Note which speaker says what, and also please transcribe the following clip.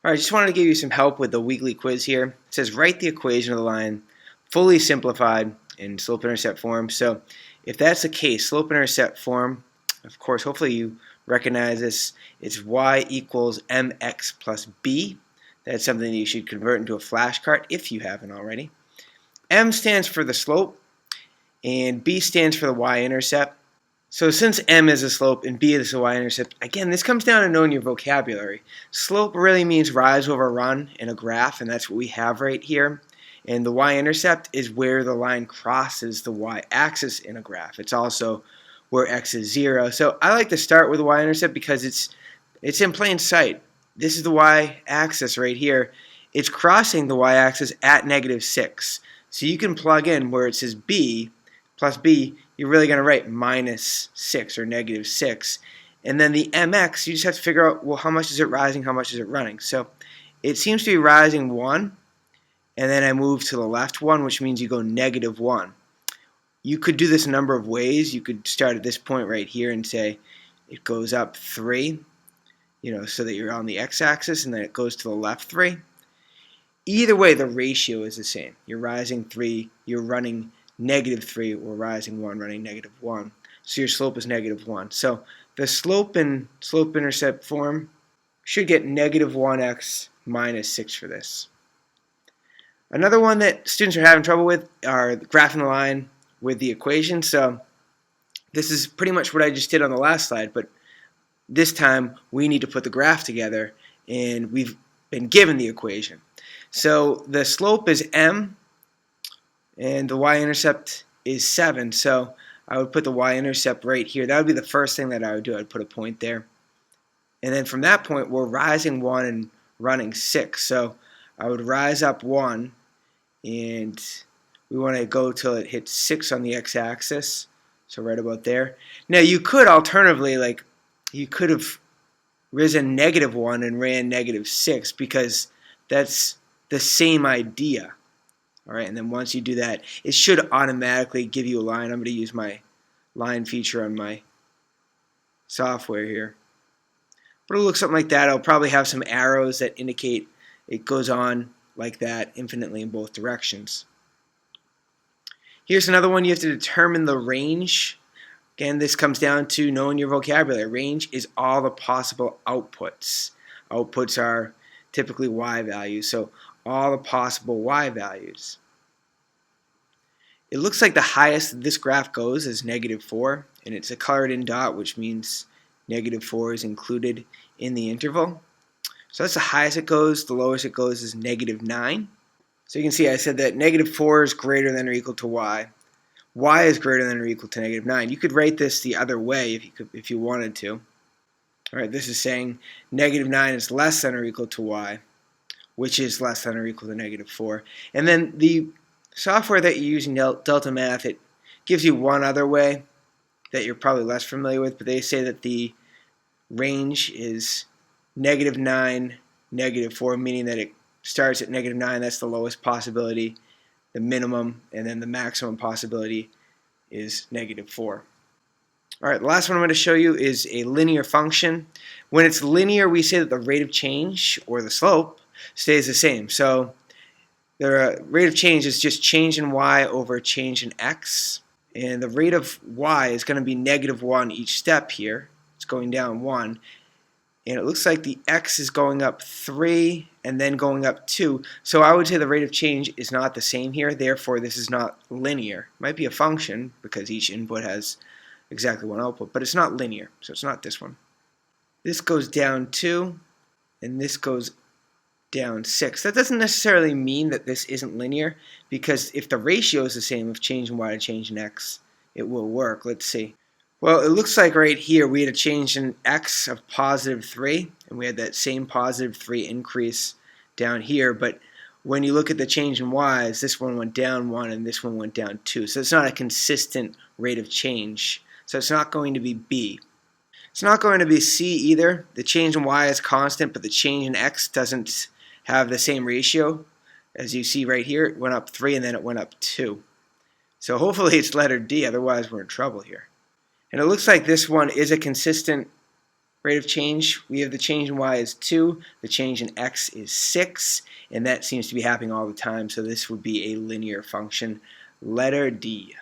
Speaker 1: Alright, just wanted to give you some help with the weekly quiz here. It says write the equation of the line fully simplified in slope-intercept form. So if that's the case, slope-intercept form, of course, hopefully you recognize this. It's y equals mx plus b. That's something that you should convert into a flashcard if you haven't already. M stands for the slope, and b stands for the y-intercept. So since m is a slope and b is a y-intercept, again, this comes down to knowing your vocabulary. Slope really means rise over run in a graph, and that's what we have right here. And the y-intercept is where the line crosses the y-axis in a graph. It's also where x is 0. So I like to start with the y-intercept because it's in plain sight. This is the y-axis right here. It's crossing the y-axis at -6. So you can plug in where it says b plus b, you're really going to write -6 or -6. And then the mx, you just have to figure out, well, how much is it rising, how much is it running? So it seems to be rising 1, and then I move to the left 1, which means you go -1. You could do this a number of ways. You could start at this point right here and say it goes up 3, so that you're on the x-axis, and then it goes to the left 3. Either way, the ratio is the same. You're rising 3, you're running -3, or rising 1, running -1. So your slope is -1. So the slope in slope-intercept form should get -1x minus 6 for this. Another one that students are having trouble with are graphing the line with the equation. So this is pretty much what I just did on the last slide, but this time we need to put the graph together, and we've been given the equation. So the slope is m, and the y-intercept is 7. So I would put the y-intercept right here. That would be the first thing that I would do. I'd put a point there. And then from that point, we're rising 1 and running 6. So I would rise up 1, and we want to go till it hits 6 on the x-axis. So right about there. Now you could alternatively, you could have risen -1 and ran -6, because that's the same idea. Alright, and then once you do that, it should automatically give you a line. I'm going to use my line feature on my software here. But it'll look something like that. It'll probably have some arrows that indicate it goes on like that infinitely in both directions. Here's another one. You have to determine the range. Again, this comes down to knowing your vocabulary. Range is all the possible outputs. Outputs are typically y values, so all the possible y values. It looks like the highest this graph goes is -4, and it's a colored in dot, which means -4 is included in the interval. So that's the highest it goes. The lowest it goes is -9. So you can see I said that -4 is greater than or equal to y. Y is greater than or equal to -9. You could write this the other way if you wanted to. All right, this is saying -9 is less than or equal to y, which is less than or equal to -4. And then the software that you're using, Delta Math, it gives you one other way that you're probably less familiar with, but they say that the range is -9, -4, meaning that it starts at -9, that's the lowest possibility, the minimum, and then the maximum possibility is -4. Alright, the last one I'm going to show you is a linear function. When it's linear, we say that the rate of change, or the slope, stays the same. So the rate of change is just change in y over change in x. And the rate of y is going to be -1 each step here. It's going down 1. And it looks like the x is going up 3 and then going up 2. So I would say the rate of change is not the same here. Therefore, this is not linear. It might be a function because each input has exactly one output, but it's not linear. So it's not this one. This goes down 2, and this goes down 6. That doesn't necessarily mean that this isn't linear, because if the ratio is the same of change in y to change in x, it will work. Let's see. Well, it looks like right here we had a change in x of +3, and we had that same +3 increase down here, but when you look at the change in y's, this one went down 1 and this one went down 2. So it's not a consistent rate of change. So it's not going to be b. It's not going to be c either. The change in y is constant, but the change in x doesn't have the same ratio. As you see right here, it went up 3 and then it went up 2. So hopefully it's letter D, otherwise we're in trouble here. And it looks like this one is a consistent rate of change, we have the change in y is 2, the change in x is 6, and that seems to be happening all the time, so this would be a linear function. Letter D.